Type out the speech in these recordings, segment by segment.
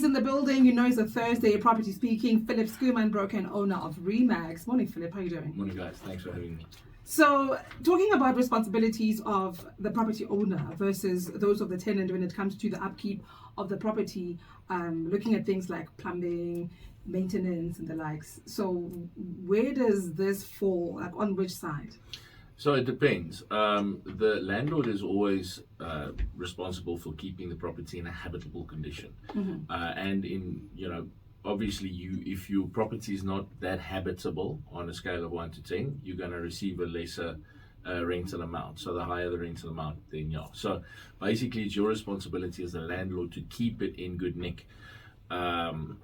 in the building. You know it's a Thursday. Property speaking. Philip Schoeman, broker and owner of REMAX. Morning, Philip. How are you doing? Morning, guys. Thanks for having me. So, talking about responsibilities of the property owner versus those of the tenant when it comes to the upkeep of the property, looking at things like plumbing, maintenance, and the likes. So, where does this fall? Like, on which side? So it depends. The landlord is always responsible for keeping the property in a habitable condition, and obviously, if your property is not that habitable on a scale of 1 to 10, you're going to receive a lesser rental amount. So the higher the rental amount, then So basically, it's your responsibility as the landlord to keep it in good nick, and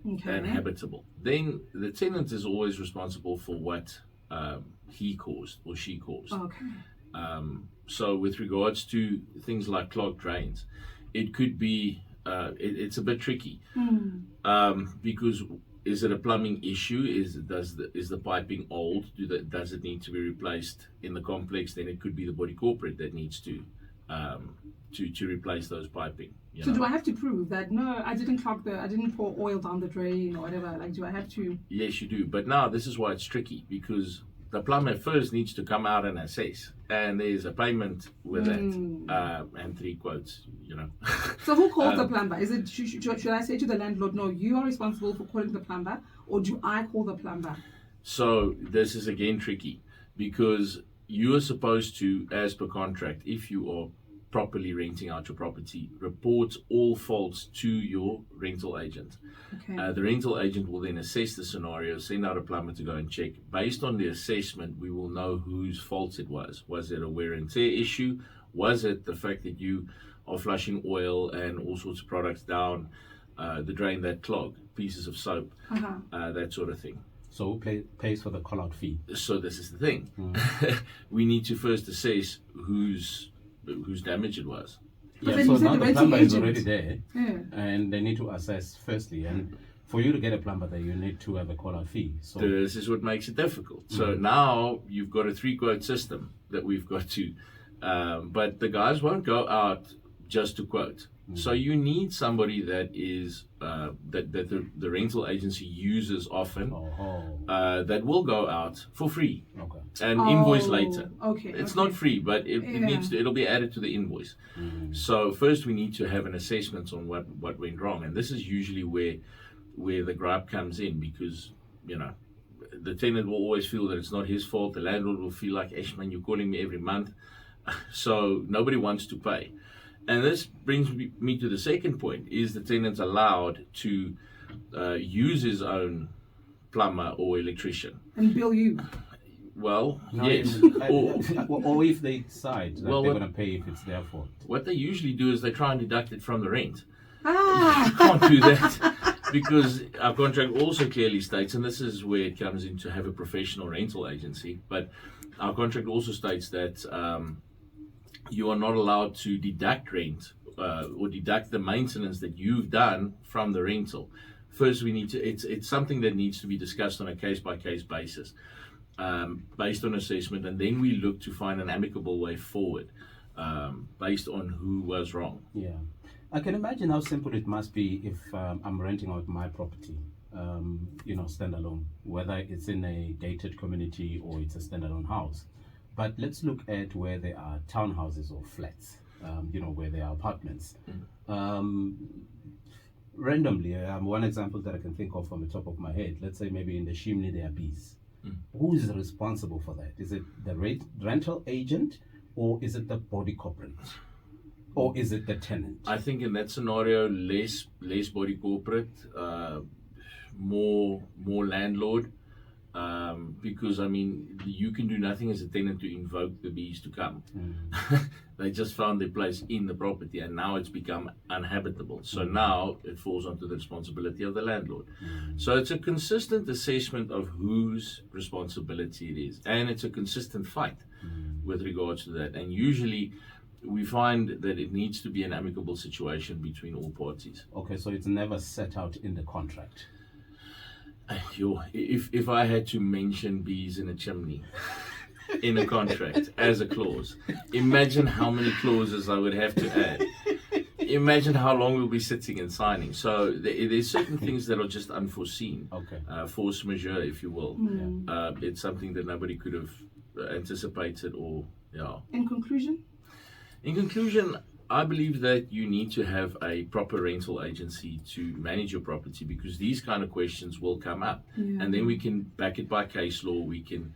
habitable. Then the tenant is always responsible for what he caused or she caused. Okay. So with regards to things like clogged drains, it could be it's a bit tricky because is it a plumbing issue? Is the piping old? Does it need to be replaced in the complex? Then it could be the body corporate that needs to replace those piping. So do I have to prove that no, I didn't pour oil down the drain or whatever? Like, do I have to? Yes, you do. But now this is why it's tricky, because the plumber first needs to come out and assess, and there's a payment with that, and 3 quotes. So who calls the plumber? Is it should I say to the landlord, no, you are responsible for calling the plumber, or do I call the plumber? So this is again tricky, because you are supposed to, as per contract, if you are properly renting out your property, report all faults to your rental agent. Okay. The rental agent will then assess the scenario, send out a plumber to go and check. Based on the assessment, we will know whose fault it was. Was it a wear and tear issue? Was it the fact that you are flushing oil and all sorts of products down the drain that clog, pieces of soap, that sort of thing. So who pays for the call-out fee? So this is the thing. We need to first assess whose damage it was. Yeah, so now the plumber is already there, and they need to assess firstly. And for you to get a plumber there, you need to have a call-out fee. So this is what makes it difficult. So now you've got a 3-quote system that we've got to, but the guys won't go out just to quote. So you need somebody that is that the rental agency uses often, that will go out for free and invoice later. It's not free, but it'll be added to the invoice. So first we need to have an assessment on what went wrong, and this is usually where the gripe comes in, because the tenant will always feel that it's not his fault. The landlord will feel like, man, you're calling me every month, so nobody wants to pay. And this brings me to the second point: is the tenant allowed to use his own plumber or electrician and bill you? Well, no, yes. or if they decide that they're going to pay if it's their fault. What they usually do is they try and deduct it from the rent. You can't do that, because our contract also clearly states, and this is where it comes in to have a professional rental agency, but our contract also states that you are not allowed to deduct rent or deduct the maintenance that you've done from the rental. First, we need to. It's something that needs to be discussed on a case-by-case basis, based on assessment, and then we look to find an amicable way forward, based on who was wrong. Yeah, I can imagine how simple it must be if I'm renting out my property, standalone, whether it's in a gated community or it's a standalone house. But let's look at where there are townhouses or flats, where there are apartments. Randomly, one example that I can think of from the top of my head, let's say maybe in the chimney there are bees. Who is responsible for that? Is it the rental agent, or is it the body corporate? Or is it the tenant? I think in that scenario, less body corporate, more landlord. Because you can do nothing as a tenant to invoke the bees to come. They just found their place in the property, and now it's become uninhabitable. So now it falls onto the responsibility of the landlord. So it's a consistent assessment of whose responsibility it is, and it's a consistent fight with regards to that. And usually we find that it needs to be an amicable situation between all parties. Okay, so it's never set out in the contract. If I had to mention bees in a chimney in a contract as a clause, imagine how many clauses I would have to add. imagine how long we'll be sitting and signing. So there's certain things that are just unforeseen. Okay. Force majeure, if you will. Yeah. It's something that nobody could have anticipated or, yeah. In conclusion? In conclusion, I believe that you need to have a proper rental agency to manage your property, because these kind of questions will come up. Yeah. And then we can back it by case law. We can,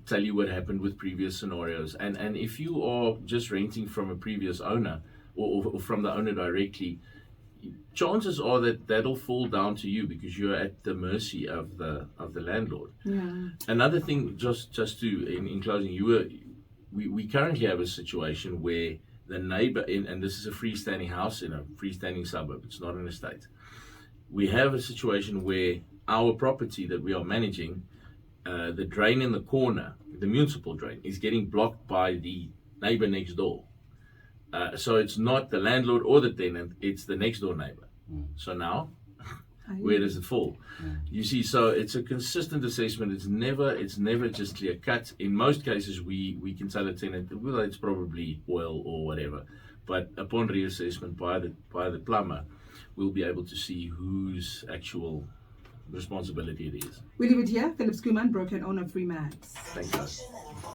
tell you what happened with previous scenarios. And if you are just renting from a previous owner or from the owner directly, chances are that that'll fall down to you, because you're at the mercy of the landlord. Yeah. Another thing, just to in closing, we currently have a situation where the neighbor, and this is a freestanding house in a freestanding suburb, it's not an estate. We have a situation where our property that we are managing, the drain in the corner, the municipal drain, is getting blocked by the neighbor next door. So it's not the landlord or the tenant, it's the next door neighbor. So now, where does it fall? You see, so it's a consistent assessment. It's never just clear cut. In most cases, we can tell a tenant, well, it's probably oil or whatever. But upon reassessment by the plumber, we'll be able to see whose actual responsibility it is. We leave it here. Philip Skuman, broker and owner of REMAX. Thanks, guys.